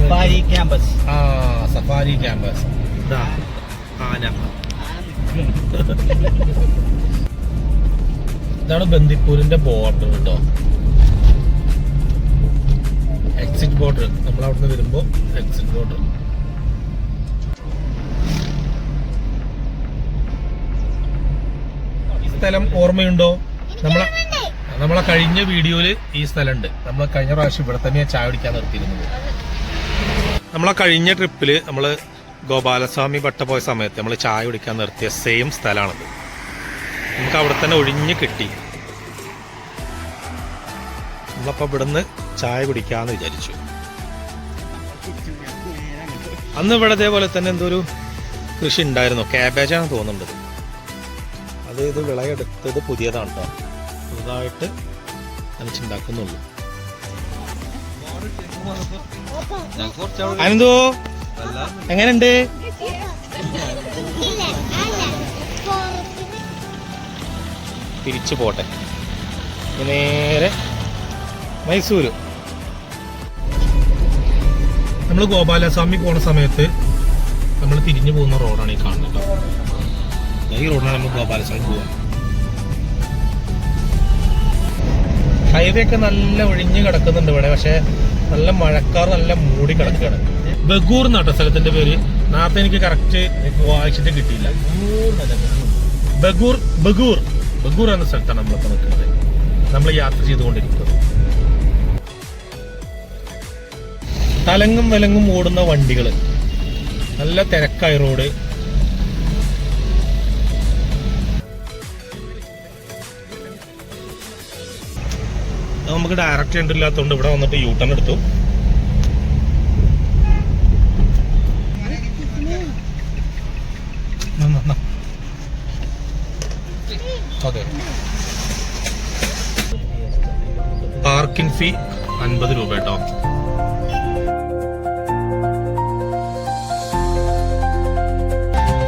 Safari campus. Safari campus. ആന. ഇതാണ് ബന്ദിപ്പൂരിന്റെ border കേട്ടോ. Exit border. നമ്മൾ അവിടുന്ന് വരുമ്പോ എക്സിറ്റ് ബോർഡർ. ഈ സ്ഥലം ഓർമ്മയുണ്ടോ? നമ്മളെ കഴിഞ്ഞ വീഡിയോയില് ഈ സ്ഥലമുണ്ട്. നമ്മളെ കഴിഞ്ഞ പ്രാവശ്യം ഇവിടെ തന്നെയാണ് ചായ കുടിക്കാൻ നിർത്തിയിരുന്നത്. നമ്മളെ കഴിഞ്ഞ ട്രിപ്പില് നമ്മള് ഗോപാലസ്വാമി ഭട്ട പോയ സമയത്ത് നമ്മൾ ചായ കുടിക്കാൻ നിർത്തിയ സെയിം സ്ഥലമാണത്. നമുക്ക് അവിടെ തന്നെ ഒഴിഞ്ഞ് കിട്ടി. നമ്മളപ്പോൾ ഇവിടുന്ന് ചായ കുടിക്കാന്ന് വിചാരിച്ചു. അന്ന് ഇവിടെ ഇതേപോലെ തന്നെ എന്തോ ഒരു കൃഷി ഉണ്ടായിരുന്നു. ക്യാബേജാണ് തോന്നുന്നത്. അത് ഇത് വിളയെടുത്തത് പുതിയതാണ് കേട്ടോ. പുതുതായിട്ട് നനച്ചുണ്ടാക്കുന്നുള്ളൂ. അനന്തോ എങ്ങനെയുണ്ട്? തിരിച്ചു പോട്ടെ. നേരെ മൈസൂര്. നമ്മൾ ഗോപാലസ്വാമി പോണ സമയത്ത് നമ്മൾ തിരിഞ്ഞു പോകുന്ന റോഡാണ് ഈ കാണുന്നത് കേട്ടോ. ഈ റോഡിനാണ് നമ്മൾ ഗോപാലസ്വാമി പോവാ. ഹൈവേ ഒക്കെ നല്ല ഒഴിഞ്ഞ് കിടക്കുന്നുണ്ട് ഇവിടെ. പക്ഷെ നല്ല മഴക്കാർ നല്ല മൂടി കിടക്കുകയാണ്. ബഗൂർ എന്നാട്ടോ സ്ഥലത്തിന്റെ പേര്. നേരത്തെ എനിക്ക് കറക്റ്റ് വായിച്ചിട്ട് കിട്ടിയില്ല. ബഗൂർ ബഗൂർ ബഗൂർ എന്ന സ്ഥലത്താണ് നമ്മളിപ്പോൾ നിൽക്കുന്നത്. നമ്മൾ യാത്ര ചെയ്തുകൊണ്ടിരിക്കുന്നത്. തലങ്ങും വിലങ്ങും ഓടുന്ന വണ്ടികള്. നല്ല തിരക്കായ റോഡ്. നമുക്ക് ഡയറക്റ്റ് എൻട്രി ഇല്ലാത്തതുകൊണ്ട് ഇവിടെ വന്നിട്ട് യൂ ടേൺ എടുത്തു. ഓക്കെ. പാർക്കിംഗ് ഫീ 50 രൂപ കേട്ടോ.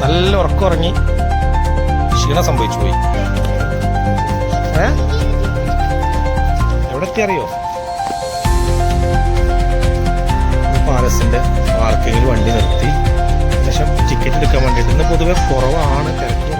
നല്ല ഉറക്കമുറങ്ങി ക്ഷീണം സംഭവിച്ചു പോയി. എവിടെ എത്തി അറിയോ? പാലസിന്റെ പാർക്കിങ്ങിൽ വണ്ടി നിർത്തി. ശേഷം ടിക്കറ്റ് എടുക്കാൻ വേണ്ടിയിട്ട് ഇന്ന് പൊതുവെ കുറവാണ്, തിരക്ക്.